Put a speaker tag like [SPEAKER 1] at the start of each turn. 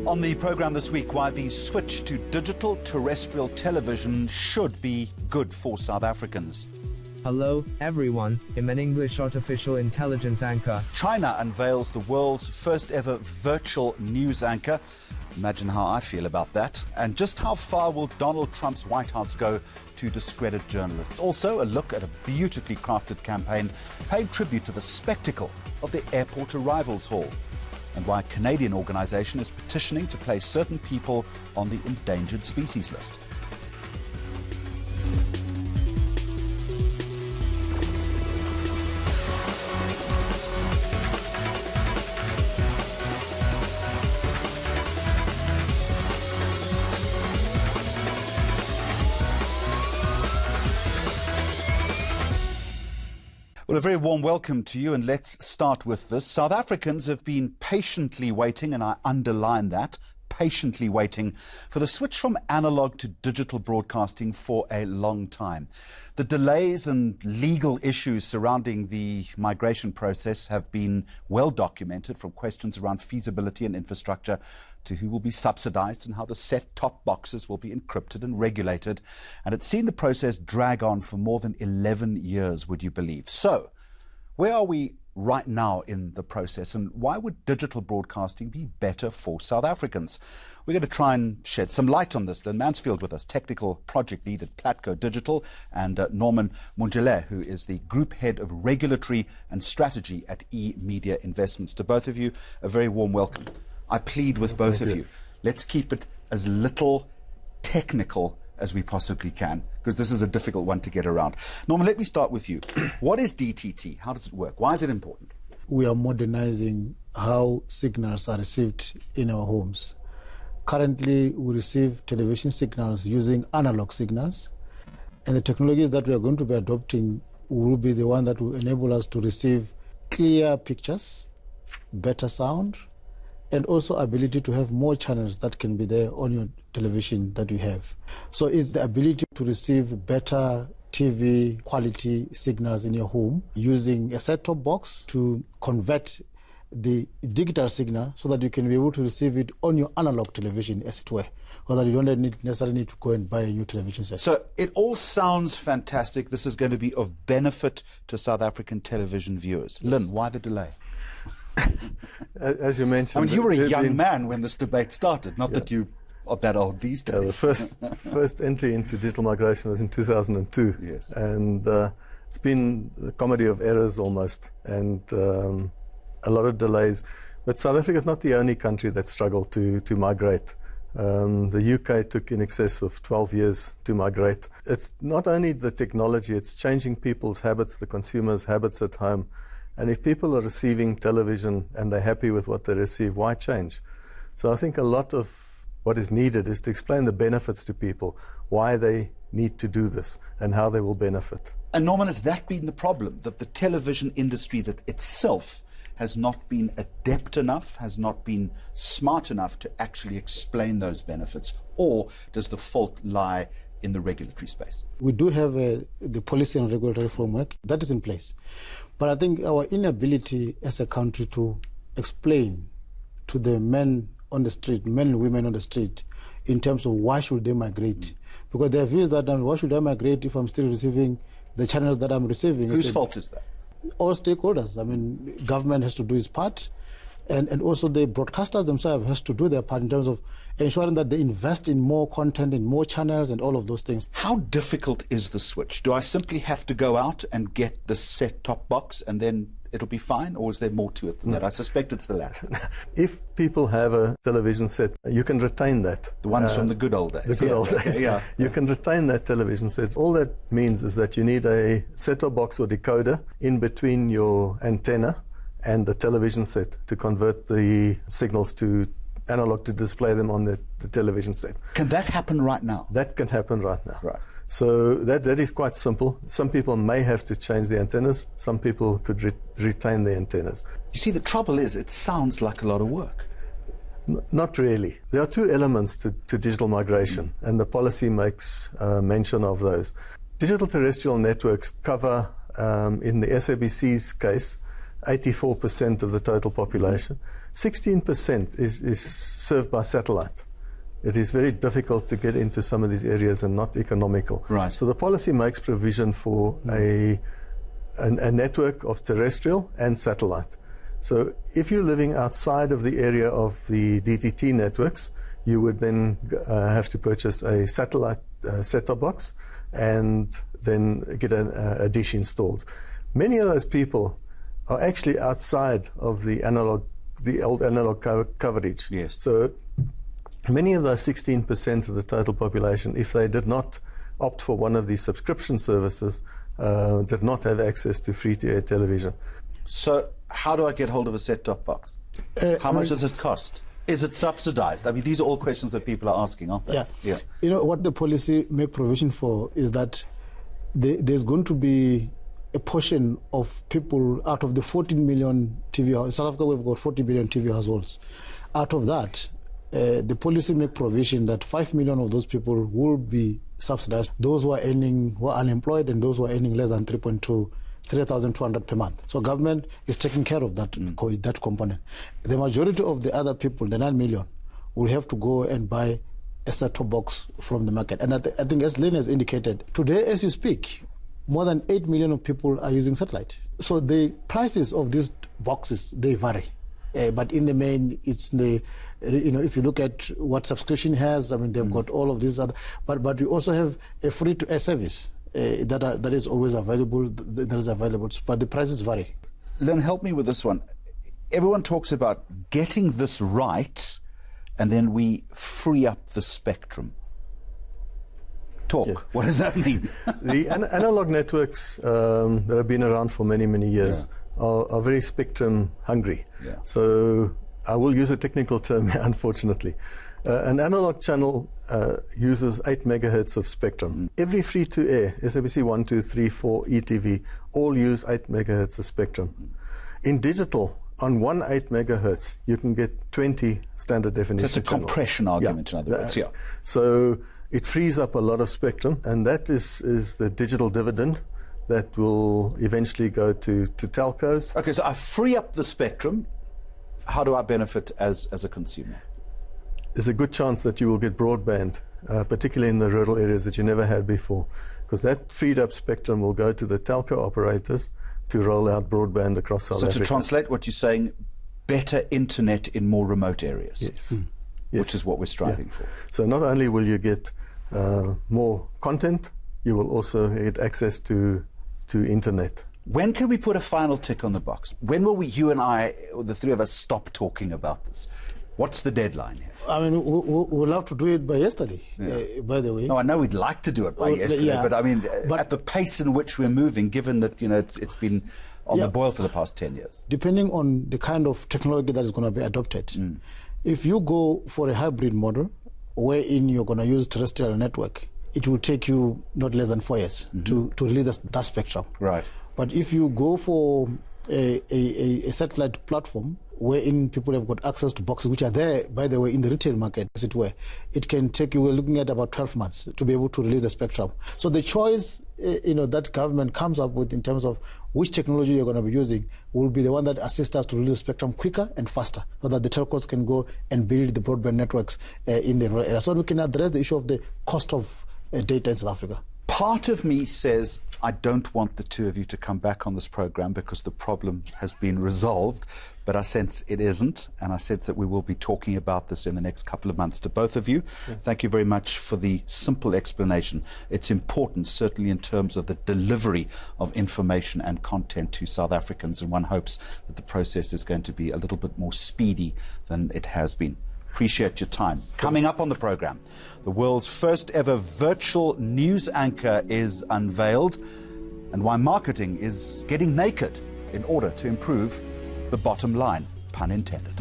[SPEAKER 1] On the programme this week, why the switch to digital terrestrial television should be good for South Africans.
[SPEAKER 2] Hello, everyone. I'm an English artificial intelligence anchor.
[SPEAKER 1] China unveils the world's first ever virtual news anchor. Imagine how I feel about that. And just how far will Donald Trump's White House go to discredit journalists? Also, a look at a beautifully crafted campaign paying tribute to the spectacle of the airport arrivals hall, and why a Canadian organisation is petitioning to place certain people on the endangered species list. Well, a very warm welcome to you, and let's start with this. South Africans have been patiently waiting, and I underline that, patiently waiting for the switch from analogue to digital broadcasting for a long time. The delays and legal issues surrounding the migration process have been well documented, from questions around feasibility and infrastructure to who will be subsidized and how the set-top boxes will be encrypted and regulated. And it's seen the process drag on for more than 11 years, would you believe? So, where are we right now in the process, and why would digital broadcasting be better for South Africans? We're going to try and shed some light on this. Lynn Mansfield with us, Technical Project Lead at Platco Digital, and Norman Mungele, who is the Group Head of Regulatory and Strategy at eMedia Investments. To both of you, a very warm welcome. I plead with both of you, let's keep it as little technical as we possibly can, because this is a difficult one to get around. Norman, let me start with you. What is DTT? How does it work? Why is it important?
[SPEAKER 3] We are modernizing how signals are received in our homes. Currently, we receive television signals using analog signals, and the technologies that we are going to be adopting will be the one that will enable us to receive clear pictures, better sound, and also ability to have more channels that can be there on your television that you have. So it's the ability to receive better TV quality signals in your home using a set-top box to convert the digital signal so that you can be able to receive it on your analog television, as it were, or that you don't necessarily need to go and buy a new television set.
[SPEAKER 1] So it all sounds fantastic. This is going to be of benefit to South African television viewers. Yes. Lynn, why the delay?
[SPEAKER 4] As you mentioned,
[SPEAKER 1] I mean, you were a young man when this debate started, not that you are that old these days.
[SPEAKER 4] The first entry into digital migration was in 2002.
[SPEAKER 1] Yes.
[SPEAKER 4] And it's been a comedy of errors almost, and a lot of delays. But South Africa is not the only country that struggled to migrate. The UK took in excess of 12 years to migrate. It's not only the technology, it's changing people's habits, the consumers' habits at home. And if people are receiving television and they're happy with what they receive, why change? So I think a lot of what is needed is to explain the benefits to people, why they need to do this and how they will benefit.
[SPEAKER 1] And Norman, has that been the problem, that the television industry that itself has not been adept enough, has not been smart enough to actually explain those benefits? Or does the fault lie in the regulatory space?
[SPEAKER 3] We do have the policy and regulatory framework that is in place. But I think our inability as a country to explain to the men on the street, men and women on the street, in terms of why should they migrate. Because their views that, why should I migrate if I'm still receiving the channels that I'm receiving?
[SPEAKER 1] Whose fault is that?
[SPEAKER 3] All stakeholders. I mean, government has to do its part, and also the broadcasters themselves has to do their part in terms of ensuring that they invest in more content, in more channels, and all of those things.
[SPEAKER 1] How difficult is the switch? Do I simply have to go out and get the set-top box and then it'll be fine, or is there more to it than that? I suspect it's the latter.
[SPEAKER 4] If people have a television set, you can retain that.
[SPEAKER 1] The ones from the good old days.
[SPEAKER 4] The good old days.
[SPEAKER 1] Yeah.
[SPEAKER 4] You can retain that television set. All that means is that you need a set-top box or decoder in between your antenna and the television set to convert the signals to analog to display them on the television set.
[SPEAKER 1] Can that happen right now?
[SPEAKER 4] That can happen right now.
[SPEAKER 1] Right.
[SPEAKER 4] So that is quite simple. Some people may have to change the antennas. Some people could retain the antennas.
[SPEAKER 1] You see, the trouble is, it sounds like a lot of work.
[SPEAKER 4] Not really. There are two elements to digital migration, and the policy makes mention of those. Digital terrestrial networks cover, in the SABC's case, 84% of the total population. 16% is served by satellite. It is very difficult to get into some of these areas and not economical.
[SPEAKER 1] Right.
[SPEAKER 4] So the policy makes provision for a network of terrestrial and satellite. So if you're living outside of the area of the DTT networks, you would then have to purchase a satellite set-top box and then get a dish installed. Many of those people are actually outside of the old analog coverage.
[SPEAKER 1] Yes.
[SPEAKER 4] So many of those 16% of the total population, if they did not opt for one of these subscription services, did not have access to free-to-air television.
[SPEAKER 1] So how do I get hold of a set-top box? How much does it cost? Is it subsidized? I mean, these are all questions that people are asking, aren't they?
[SPEAKER 3] Yeah. You know, what the policy make provision for is that there's going to be a portion of people out of the 14 million TV households. In South Africa, we've got 40 million TV households. Out of that, the policy make provision that 5 million of those people will be subsidized. Those who are unemployed and those who are earning less than 3,200 per month. So government is taking care of that, that component. The majority of the other people, the 9 million, will have to go and buy a set-top box from the market. And I think, as Lynn has indicated, today as you speak, more than 8 million of people are using satellite. So the prices of these boxes, they vary. But in the main, it's the, if you look at what subscription has, I mean, they've got all of these other, but we also have a free-to-air service that is always available, but the prices vary.
[SPEAKER 1] Lynn, help me with this one. Everyone talks about getting this right, and then we free up the spectrum. Talk. Yeah. What does that mean?
[SPEAKER 4] The analog networks that have been around for many, many years are very spectrum hungry.
[SPEAKER 1] Yeah.
[SPEAKER 4] So I will use a technical term here, unfortunately. An analog channel uses 8 megahertz of spectrum. Every free-to-air, SABC 1, 2, 3, 4, ETV, all use 8 megahertz of spectrum. In digital, on 1 8 megahertz, you can get 20 standard definition
[SPEAKER 1] channels. That's a compression argument, in other words. Yeah.
[SPEAKER 4] So it frees up a lot of spectrum, and that is the digital dividend that will eventually go to telcos.
[SPEAKER 1] Okay, so I free up the spectrum. How do I benefit as a consumer?
[SPEAKER 4] There's a good chance that you will get broadband, particularly in the rural areas that you never had before, because that freed up spectrum will go to the telco operators to roll out broadband across South Africa.
[SPEAKER 1] So to translate what you're saying, better internet in more remote areas.
[SPEAKER 4] Yes.
[SPEAKER 1] Which is what we're striving for.
[SPEAKER 4] So not only will you get more content, you will also get access to internet.
[SPEAKER 1] When can we put a final tick on the box? When will you and I, the three of us, stop talking about this? What's the deadline here?
[SPEAKER 3] I mean, we'll have to do it by yesterday, by the way.
[SPEAKER 1] No, I know we'd like to do it by yesterday, but I mean, at the pace in which we're moving, given that, it's been on the boil for the past 10 years.
[SPEAKER 3] Depending on the kind of technology that is going to be adopted. If you go for a hybrid model, wherein you're going to use terrestrial network, it will take you not less than 4 years to release that spectrum.
[SPEAKER 1] Right.
[SPEAKER 3] But if you go for a satellite platform, wherein people have got access to boxes, which are there, by the way, in the retail market, as it were, it can take you, we're looking at about 12 months to be able to release the spectrum. So the choice, that government comes up with in terms of which technology you're going to be using will be the one that assists us to release the spectrum quicker and faster, so that the telcos can go and build the broadband networks in the rural area. So we can address the issue of the cost of data in South Africa.
[SPEAKER 1] Part of me says I don't want the two of you to come back on this program because the problem has been resolved, but I sense it isn't, and I sense that we will be talking about this in the next couple of months. To both of you, thank you very much for the simple explanation. It's important, certainly in terms of the delivery of information and content to South Africans, and one hopes that the process is going to be a little bit more speedy than it has been. Appreciate your time. Coming up on the program, the world's first ever virtual news anchor is unveiled, and why marketing is getting naked in order to improve the bottom line, pun intended.